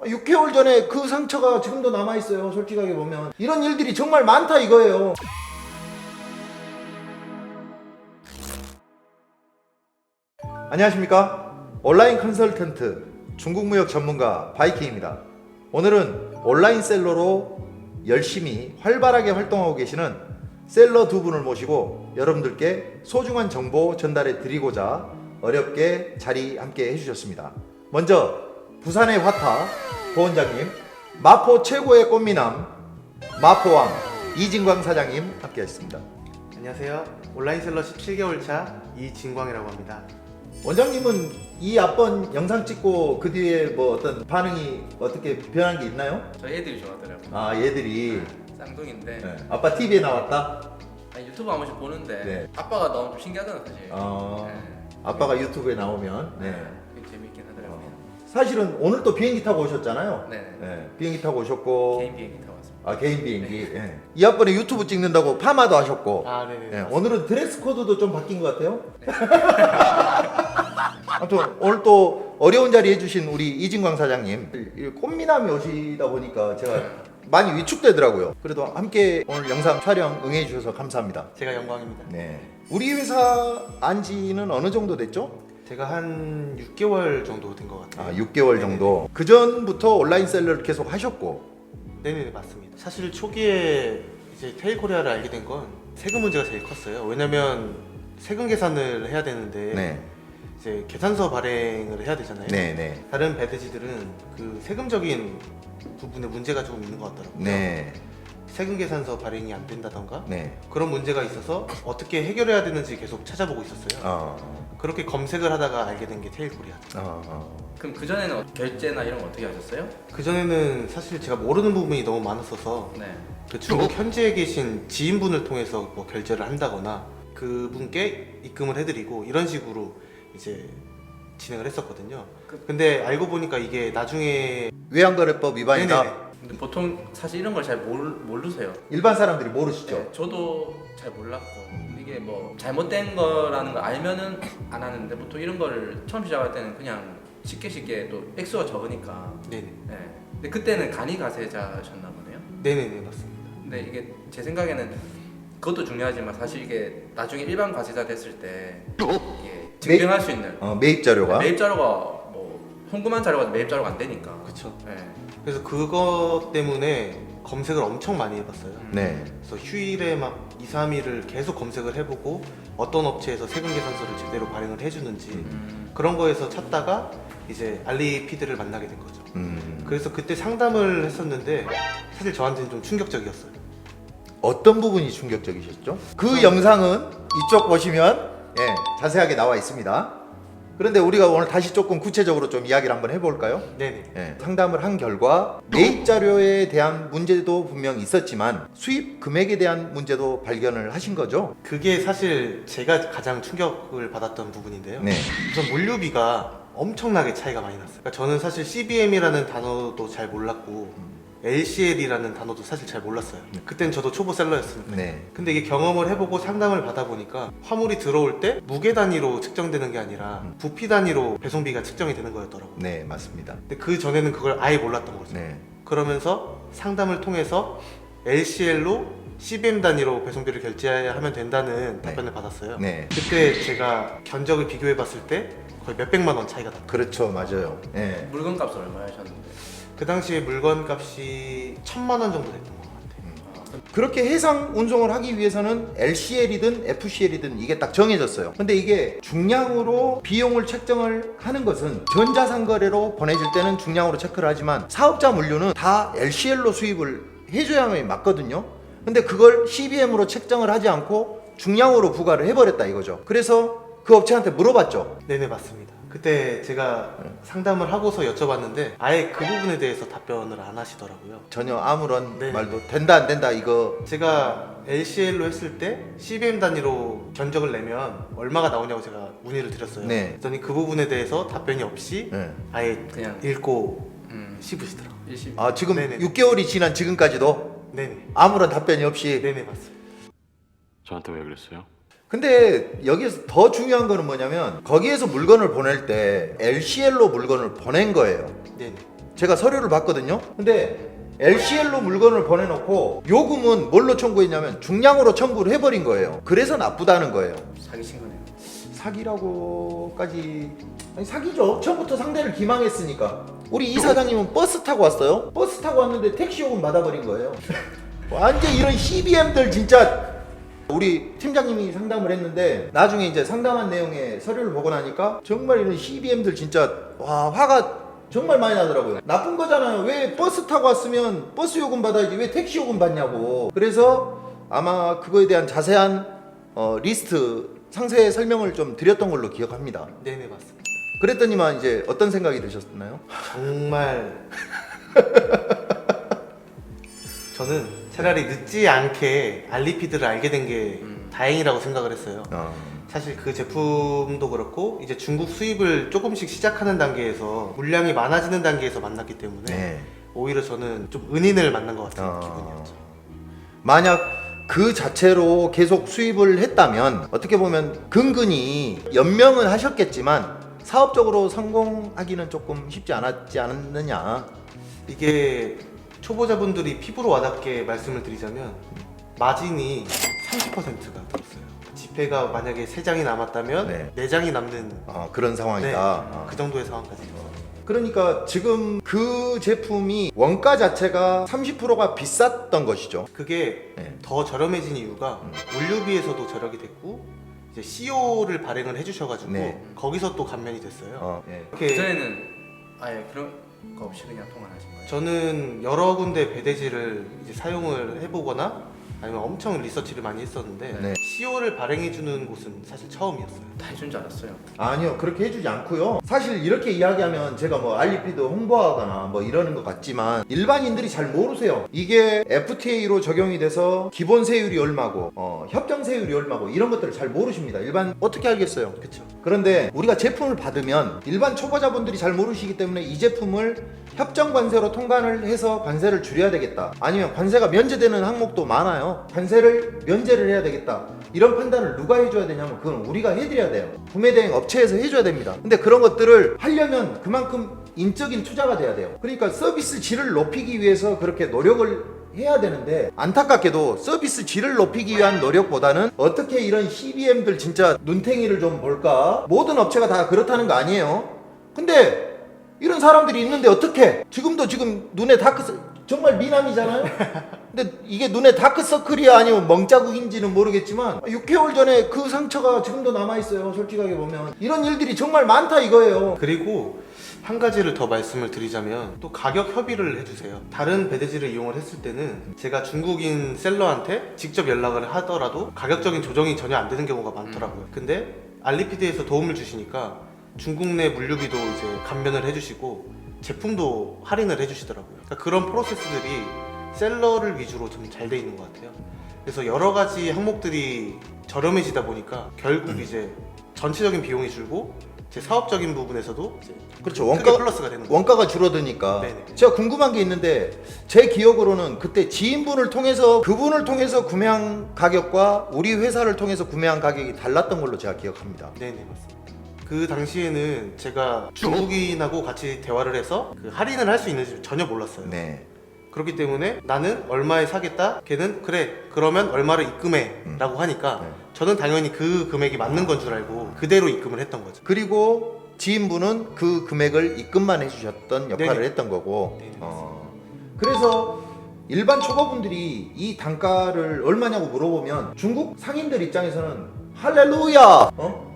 6개월 전에 그 상처가 지금도 남아있어요. 솔직하게 보면 이런 일들이 정말 많다 이거예요. 안녕하십니까, 온라인 컨설턴트 중국무역 전문가 바이킹입니다. 오늘은 온라인 셀러로 열심히 활발하게 활동하고 계시는 셀러 두 분을 모시고 여러분들께 소중한 정보 전달해 드리고자 어렵게 자리 함께 해주셨습니다. 먼저 부산의 화타 보원장님, 마포 최고의 꽃미남 마포왕 이진광 사장님 함께 하셨습니다. 안녕하세요. 온라인셀러 17개월 차 이진광이라고 합니다. 원장님은 이 앞번 영상 찍고 그 뒤에 뭐 어떤 반응이 어떻게 변한 게 있나요? 저희 애들이 좋아하더라고요. 아, 얘들이 쌍둥이인데 네. 아빠 TV에 나왔다? 아니, 유튜브 한 번씩 보는데 네. 아빠가 너무 좀 신기하잖아 사실. 네. 아빠가 유튜브에 나오면 네. 그게 재밌긴 하더라고요. 사실은 오늘 또 비행기 타고 오셨잖아요. 네. 네. 비행기 타고 오셨고 개인 비행기 타고 왔습니다. 아, 개인 비행기. 네. 이 앞번에 유튜브 찍는다고 파마도 하셨고 네네. 네. 오늘은 드레스 코드도 좀 바뀐 것 같아요. 네. 아무튼 오늘 또 어려운 자리 해주신 우리 이진광 사장님, 이 꽃미남이 오시다 보니까 제가 많이 위축되더라고요. 그래도 함께 오늘 영상 촬영 응해 주셔서 감사합니다. 제가 영광입니다. 네. 우리 회사 안지는 어느 정도 됐죠? 제가 한 6개월 정도 된 것 같아요. 6개월 정도. 그 전부터 온라인 셀러를 계속 하셨고. 네네, 맞습니다. 사실 초기에 이제 테일코리아를 알게 된 건 세금 문제가 제일 컸어요. 왜냐면 세금 계산을 해야 되는데 네. 이제 계산서 발행을 해야 되잖아요. 네. 다른 배드지들은 그 세금적인 부분에 문제가 조금 있는 것 같더라고요. 네. 세금 계산서 발행이 안 된다던가 네. 그런 문제가 있어서 어떻게 해결해야 되는지 계속 찾아보고 있었어요. 그렇게 검색을 하다가 알게 된 게 테일코리아. 그럼 그 전에는 결제나 이런 거 어떻게 하셨어요? 그전에는 사실 제가 모르는 부분이 너무 많았어서 네. 그 중국 현지에 계신 지인분을 통해서 뭐 결제를 한다거나 그분께 입금을 해드리고 이런 식으로 이제 진행을 했었거든요. 근데 알고 보니까 이게 나중에 외환거래법 위반이다. 네네네. 근데 보통 사실 이런 걸 잘 모르세요. 일반 사람들이 모르시죠? 네, 저도 잘 몰랐고 이게 뭐 잘못된 거라는 걸 알면은 안 하는데 보통 이런 거를 처음 시작할 때는 그냥 쉽게 또 액수가 적으니까. 네네. 네. 근데 그때는 간이 가세자셨나 보네요. 네네네, 맞습니다. 근데 이게 제 생각에는 그것도 중요하지만 사실 이게 나중에 일반 과세자 됐을 때 이게 증명할 수 있는 매입 자료가. 매입 자료가 뭐 송금한 자료가 매입 자료가 안 되니까. 그쵸. 네. 그래서 그것 때문에 검색을 엄청 많이 해봤어요. 네. 그래서 휴일에 막 2, 3일을 계속 검색을 해보고 어떤 업체에서 세금 계산서를 제대로 발행을 해주는지 그런 거에서 찾다가 이제 알리피드를 만나게 된 거죠. 그래서 그때 상담을 했었는데 사실 저한테는 좀 충격적이었어요. 어떤 부분이 충격적이셨죠? 그 영상은 이쪽 보시면 자세하게 나와 있습니다. 그런데 우리가 오늘 다시 조금 구체적으로 좀 이야기를 한번 해볼까요? 네네. 상담을 한 결과 매입 자료에 대한 문제도 분명 있었지만 수입 금액에 대한 문제도 발견을 하신 거죠? 그게 사실 제가 가장 충격을 받았던 부분인데요. 네. 우선 물류비가 엄청나게 차이가 많이 났어요. 그러니까 저는 사실 CBM이라는 단어도 잘 몰랐고 LCL이라는 단어도 사실 잘 몰랐어요. 그땐 저도 초보 셀러였으니까. 네. 근데 이게 경험을 해보고 상담을 받아보니까 화물이 들어올 때 무게 단위로 측정되는 게 아니라 부피 단위로 배송비가 측정이 되는 거였더라고요. 네, 맞습니다. 근데 그 전에는 그걸 아예 몰랐던 거죠. 네. 그러면서 상담을 통해서 LCL로 CBM 단위로 배송비를 결제하면 된다는 답변을 받았어요. 네. 그때 제가 견적을 비교해 봤을 때 거의 몇백만 원 차이가 났어요. 그렇죠, 맞아요. 네. 물건 값을 얼마 하셨는데? 그 당시에 물건 값이 1,000만 원 정도 됐던 것 같아요. 그렇게 해상 운송을 하기 위해서는 LCL이든 FCL이든 이게 딱 정해졌어요. 근데 이게 중량으로 비용을 책정을 하는 것은 전자상거래로 보내질 때는 중량으로 체크를 하지만 사업자 물류는 다 LCL로 수입을 해줘야만 맞거든요. 근데 그걸 CBM으로 책정을 하지 않고 중량으로 부과를 해버렸다 이거죠. 그래서 그 업체한테 물어봤죠. 네네, 맞습니다. 그때 제가 상담을 하고서 여쭤봤는데 아예 그 부분에 대해서 답변을 안 하시더라고요. 전혀 아무런 네. 말도 된다 안 된다 이거. 제가 LCL로 했을 때 CBM 단위로 견적을 내면 얼마가 나오냐고 제가 문의를 드렸어요. 네. 그랬더니 그 부분에 대해서 답변이 없이 네. 아예 그냥 읽고 씹으시더라고요. 일시. 아, 지금 네네. 6개월이 지난 지금까지도 네네. 아무런 답변이 없이. 네네, 맞습니다. 저한테 왜 그랬어요? 근데 여기서 더 중요한 거는 뭐냐면 거기에서 물건을 보낼 때 LCL로 물건을 보낸 거예요. 네네. 제가 서류를 봤거든요. 근데 LCL로 물건을 보내놓고 요금은 뭘로 청구했냐면 중량으로 청구를 해버린 거예요. 그래서 나쁘다는 거예요. 사기친 거네요. 사기라고까지 아니 사기죠. 처음부터 상대를 기망했으니까. 우리 이 사장님은 버스 타고 왔어요. 버스 타고 왔는데 택시 요금 받아버린 거예요. 완전 이런 CBM들 진짜. 우리 팀장님이 상담을 했는데 나중에 이제 상담한 내용의 서류를 보고 나니까 정말 이런 CBM들 진짜 와 화가 정말 많이 나더라고요. 나쁜 거잖아요. 왜 버스 타고 왔으면 버스 요금 받아야지 왜 택시 요금 받냐고. 그래서 아마 그거에 대한 자세한 리스트 상세 설명을 좀 드렸던 걸로 기억합니다. 네네 맞습니다. 그랬더니만 이제 어떤 생각이 드셨나요? 정말 저는 차라리 늦지 않게 알리피드를 알게 된 게 다행이라고 생각을 했어요. 사실 그 제품도 그렇고 이제 중국 수입을 조금씩 시작하는 단계에서 물량이 많아지는 단계에서 만났기 때문에 네. 오히려 저는 좀 은인을 만난 것 같은 기분이었죠. 만약 그 자체로 계속 수입을 했다면 어떻게 보면 근근히 연명은 하셨겠지만 사업적으로 성공하기는 조금 쉽지 않았지 않았느냐. 이게 초보자분들이 피부로 와닿게 말씀을 드리자면 마진이 30%가 들었어요. 지폐가 만약에 3장이 남았다면 네. 4장이 남는 그런 상황이다. 네, 그 정도의 상황까지 있어요. 그러니까 지금 그 제품이 원가 자체가 30%가 비쌌던 것이죠. 그게 네. 더 저렴해진 이유가 원료비에서도 절약이 됐고 이제 CO를 발행을 해주셔가지고 네. 거기서 또 감면이 됐어요. 예. 그 이렇게 전에는 아예 그런 거 없이 그냥 통화하신 거예요? 저는 여러 군데 배대지를 이제 사용을 해보거나 아니면 엄청 리서치를 많이 했었는데 네. CO를 발행해주는 곳은 사실 처음이었어요. 다 해준 줄 알았어요. 아니요, 그렇게 해주지 않고요. 사실 이렇게 이야기하면 제가 뭐 알리피드 홍보하거나 뭐 이러는 것 같지만 일반인들이 잘 모르세요. 이게 FTA로 적용이 돼서 기본 세율이 얼마고 협정 세율이 얼마고 이런 것들을 잘 모르십니다. 일반 어떻게 알겠어요? 그쵸? 그런데 우리가 제품을 받으면 일반 초보자분들이 잘 모르시기 때문에 이 제품을 협정 관세로 통관을 해서 관세를 줄여야 되겠다. 아니면 관세가 면제되는 항목도 많아요. 관세를 면제를 해야 되겠다. 이런 판단을 누가 해줘야 되냐면 그건 우리가 해드려야 돼요. 구매대행 업체에서 해줘야 됩니다. 근데 그런 것들을 하려면 그만큼 인적인 투자가 돼야 돼요. 그러니까 서비스 질을 높이기 위해서 그렇게 노력을 해야 되는데 안타깝게도 서비스 질을 높이기 위한 노력보다는 어떻게 이런 CBM들 진짜 눈탱이를 좀 볼까? 모든 업체가 다 그렇다는 거 아니에요. 근데 이런 사람들이 있는데 어떻게? 지금도 지금 눈에 정말 미남이잖아요. 근데 이게 눈에 다크서클이야 아니면 멍자국인지는 모르겠지만 6개월 전에 그 상처가 지금도 남아있어요. 솔직하게 보면 이런 일들이 정말 많다 이거예요. 그리고 한 가지를 더 말씀을 드리자면 또 가격 협의를 해주세요. 다른 배대지를 이용을 했을 때는 제가 중국인 셀러한테 직접 연락을 하더라도 가격적인 조정이 전혀 안 되는 경우가 많더라고요. 근데 알리피드에서 도움을 주시니까 중국 내 물류비도 이제 감면을 해주시고 제품도 할인을 해주시더라고요. 그러니까 그런 프로세스들이 셀러를 위주로 좀 잘 돼 있는 것 같아요. 그래서 여러 가지 항목들이 저렴해지다 보니까 결국 이제 전체적인 비용이 줄고 제 사업적인 부분에서도 이제 그렇죠. 크게 플러스가 되는 거예요. 원가가 줄어드니까. 네네. 제가 궁금한 게 있는데 제 기억으로는 그때 지인분을 통해서 그분을 통해서 구매한 가격과 우리 회사를 통해서 구매한 가격이 달랐던 걸로 제가 기억합니다. 네네 맞습니다. 그 당시에는 제가 중국인하고 같이 대화를 해서 그 할인을 할 수 있는지 전혀 몰랐어요. 네. 그렇기 때문에 나는 얼마에 사겠다, 걔는 그래 그러면 얼마를 입금해 라고 하니까 네. 저는 당연히 그 금액이 맞는 건 줄 알고 그대로 입금을 했던 거죠. 그리고 지인분은 그 금액을 입금만 해주셨던 역할을 네네. 했던 거고. 네네, 그래서 일반 초보분들이 이 단가를 얼마냐고 물어보면 중국 상인들 입장에서는 할렐루야,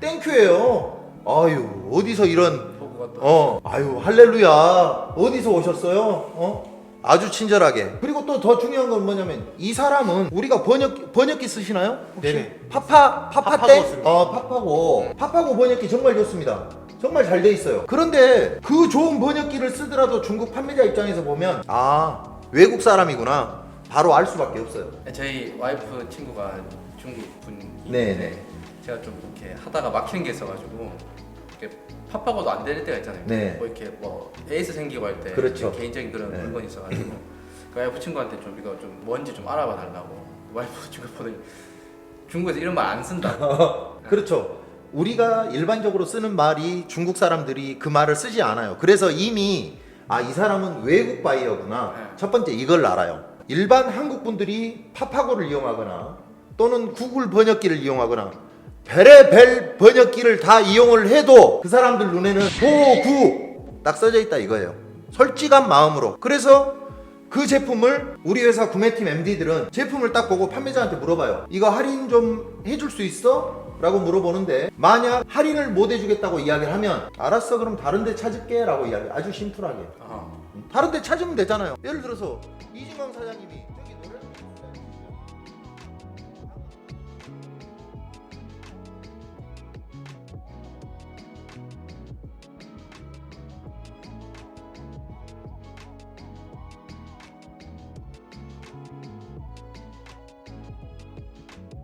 땡큐예요. 아유 어디서 이런 보고가 또 아유 할렐루야 어디서 오셨어요? 아주 친절하게. 그리고 또 더 중요한 건 뭐냐면 이 사람은 우리가 번역기 쓰시나요? 혹시? 네네. 파파 파파고 때? 씁니다. 파파고 번역기 정말 좋습니다. 정말 잘 돼 있어요. 그런데 그 좋은 번역기를 쓰더라도 중국 판매자 입장에서 보면 외국 사람이구나 바로 알 수밖에 없어요. 저희 와이프 친구가 중국 분이 네네. 제가 좀 이렇게 하다가 막히는 게 있어가지고 이렇게 팝하고도 안 될 때가 있잖아요. 네. 뭐 이렇게 뭐 에이스 생기고 할 때 그렇죠. 개인적인 그런 네. 물건이 있어가지고 그 와이프 친구한테 좀 이거 좀 뭔지 좀 알아봐 달라고 와이프 친구 보더니 중국에서 이런 말 안 쓴다. 그렇죠. 우리가 일반적으로 쓰는 말이 중국 사람들이 그 말을 쓰지 않아요. 그래서 이미 아, 이 사람은 외국 바이어구나. 네. 첫 번째 이걸 알아요. 일반 한국 분들이 파파고를 이용하거나 또는 구글 번역기를 이용하거나 별의별 번역기를 다 이용을 해도 그 사람들 눈에는 호구 딱 써져 있다 이거예요. 솔직한 마음으로. 그래서 그 제품을 우리 회사 구매팀 MD들은 제품을 딱 보고 판매자한테 물어봐요. 이거 할인 좀 해줄 수 있어? 라고 물어보는데 만약 할인을 못 해주겠다고 이야기를 하면 알았어 그럼 다른 데 찾을게 라고 이야기. 아주 심플하게 어. 다른 데 찾으면 되잖아요. 예를 들어서 이진광 사장님이